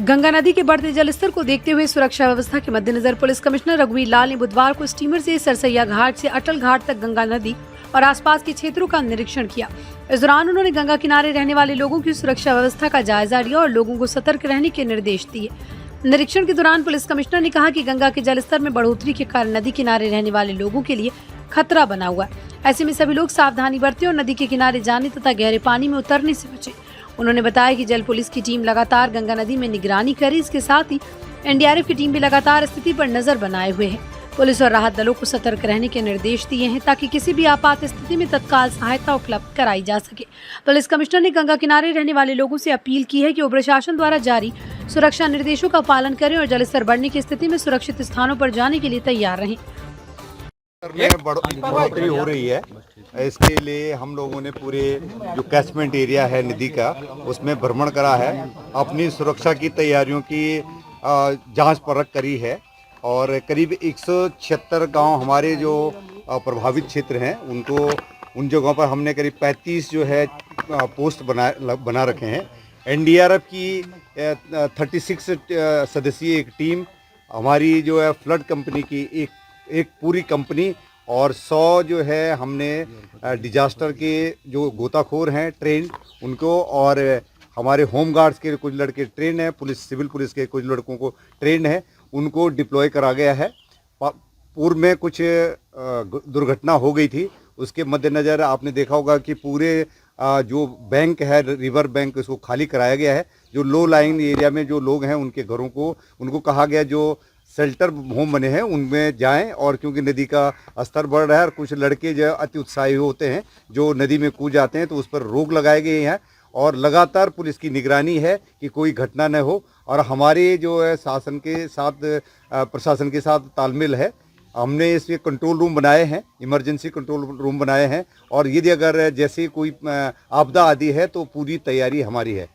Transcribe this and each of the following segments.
गंगा नदी के बढ़ते जलस्तर को देखते हुए सुरक्षा व्यवस्था के मद्देनजर पुलिस कमिश्नर रघुवीर लाल ने बुधवार को स्टीमर से सरसैया घाट से अटल घाट तक गंगा नदी और आसपास के क्षेत्रों का निरीक्षण किया। इस दौरान उन्होंने गंगा किनारे रहने वाले लोगों की सुरक्षा व्यवस्था का जायजा लिया और लोगों को सतर्क रहने के निर्देश दिए। निरीक्षण के दौरान पुलिस कमिश्नर ने कहा कि गंगा के जलस्तर में बढ़ोतरी के कारण नदी किनारे रहने वाले लोगों के लिए खतरा बना हुआ है। ऐसे में सभी लोग सावधानी बरतें और नदी के किनारे जाने तथा गहरे पानी में उतरने से बचें। उन्होंने बताया कि जल पुलिस की टीम लगातार गंगा नदी में निगरानी करे। इसके साथ ही एनडीआरएफ की टीम भी लगातार स्थिति पर नजर बनाए हुए है। पुलिस और राहत दलों को सतर्क रहने के निर्देश दिए हैं ताकि किसी भी आपात स्थिति में तत्काल सहायता उपलब्ध कराई जा सके। पुलिस कमिश्नर ने गंगा किनारे रहने वाले लोगों से अपील की है कि वो प्रशासन द्वारा जारी सुरक्षा निर्देशों का पालन करें और जलस्तर बढ़ने की स्थिति में सुरक्षित स्थानों पर जाने के लिए तैयार रहें। बढ़ोतरी हो रही है, इसके लिए हम लोगों ने पूरे जो कैचमेंट एरिया है नदी का उसमें भ्रमण करा है, अपनी सुरक्षा की तैयारियों की जांच परख करी है और करीब 176 गांव हमारे जो प्रभावित क्षेत्र हैं उन जगहों पर हमने करीब 35 जो है पोस्ट बना रखे हैं। एनडीआरएफ की 36 सदस्यीय एक टीम, हमारी जो है फ्लड कंपनी की एक पूरी कंपनी और 100 जो है हमने डिजास्टर के जो गोताखोर हैं ट्रेन उनको, और हमारे होम गार्ड्स के कुछ लड़के ट्रेन हैं, सिविल पुलिस के कुछ लड़कों को ट्रेन है, उनको डिप्लॉय करा गया है। पूर्व में कुछ दुर्घटना हो गई थी, उसके मद्देनज़र आपने देखा होगा कि पूरे जो बैंक है रिवर बैंक उसको खाली कराया गया है। जो लो लाइन एरिया में जो लोग हैं उनके घरों को उनको कहा गया जो शेल्टर होम बने हैं उनमें जाएं, और क्योंकि नदी का स्तर बढ़ रहा है और कुछ लड़के जो अति उत्साही होते हैं जो नदी में कूद जाते हैं तो उस पर रोक लगाए गए हैं और लगातार पुलिस की निगरानी है कि कोई घटना न हो। और हमारे जो है शासन के साथ प्रशासन के साथ तालमेल है। हमने इसमें कंट्रोल रूम बनाए हैं, इमरजेंसी कंट्रोल रूम बनाए हैं, और यदि अगर जैसे कोई आपदा आदि है तो पूरी तैयारी हमारी है।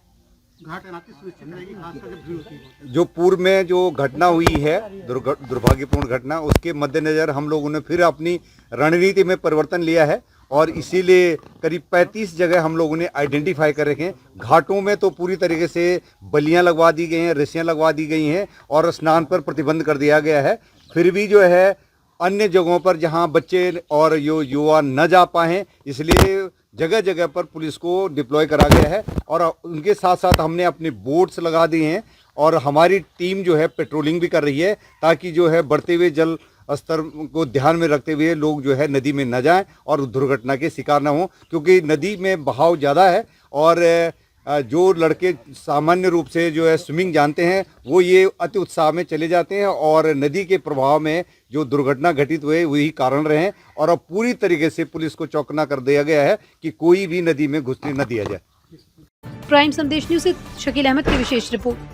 घाट इलाके सुरक्षित रहेगी, खासकर जब भीड़ होती है। जो पूर्व में जो घटना हुई है दुर्भाग्यपूर्ण घटना, उसके मद्देनज़र हम लोगों ने फिर अपनी रणनीति में परिवर्तन लिया है और इसीलिए करीब 35 जगह हम लोगों ने आइडेंटिफाई कर रखे हैं। घाटों में तो पूरी तरीके से बल्लियां लगवा दी गई हैं, रस्सियां लगवा दी गई हैं और स्नान पर प्रतिबंध कर दिया गया है। फिर भी जो है अन्य जगहों पर जहां बच्चे और युवा न जा पाएँ, इसलिए जगह जगह पर पुलिस को डिप्लॉय करा गया है और उनके साथ साथ हमने अपने बोट्स लगा दिए हैं और हमारी टीम जो है पेट्रोलिंग भी कर रही है ताकि जो है बढ़ते हुए जल स्तर को ध्यान में रखते हुए लोग जो है नदी में न जाएं और दुर्घटना के शिकार न हों, क्योंकि नदी में बहाव ज़्यादा है और जो लड़के सामान्य रूप से जो है स्विमिंग जानते हैं वो ये अति उत्साह में चले जाते हैं और नदी के प्रभाव में जो दुर्घटना घटित हुए वही कारण रहे। और अब पूरी तरीके से पुलिस को चौकन्ना कर दिया गया है कि कोई भी नदी में घुसने न दिया जाए। प्राइम संदेश न्यूज़ से शकील अहमद की विशेष रिपोर्ट।